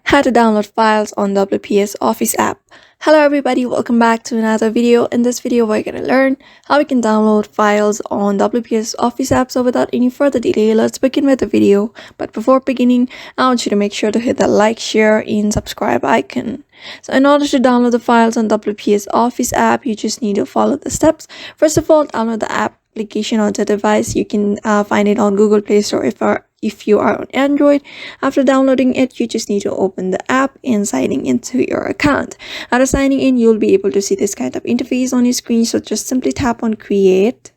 How to download files on WPS Office app. Hello everybody, welcome back to another video. In this video we're going to learn how we can download files on WPS Office app. So without any further delay, let's begin with the video. But before beginning, I want you to make sure to hit the like, share and subscribe icon. So in order to download the files on WPS Office app, you just need to follow the steps. First of all, download the application on the device. You can find it on Google Play Store if you are on Android. After downloading it, you just need to open the app and signing into your account. After signing in, you'll be able to see this kind of interface on your screen. So just simply tap on create.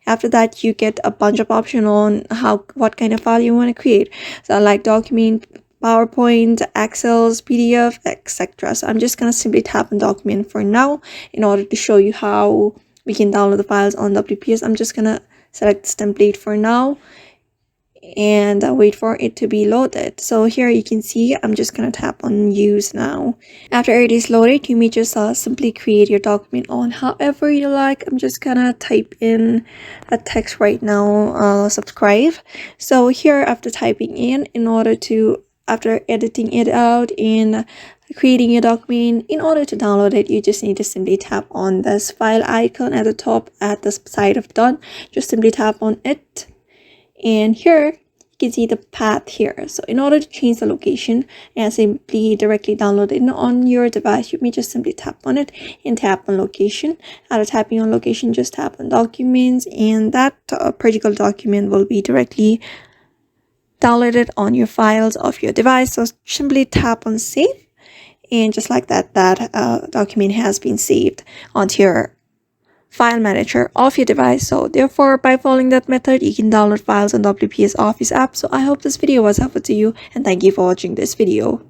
After that, you get a bunch of options on what kind of file you want to create. So like document, PowerPoint, Excel, PDF, etc. So I'm just gonna simply tap on document for now in order to show you how we can download the files on WPS. I'm just gonna select this template for now and wait for it to be loaded. So here you can see I'm just gonna tap on use now. After it is loaded, you may just simply create your document on however you like. I'm just gonna type in a text right now, subscribe. So here after typing after editing it out and creating a document, in order to download it, you just need to simply tap on this file icon at the top at the side of done. Just simply tap on it. And here you can see the path here. So in order to change the location and simply directly download it on your device, you may just simply tap on it and tap on location. After tapping on location, just tap on documents, and that particular document will be directly downloaded on your files of your device. So simply tap on save, and just like that, document has been saved onto your file manager of your device. So therefore, by following that method, you can download files on WPS Office app. So I hope this video was helpful to you, and thank you for watching this video.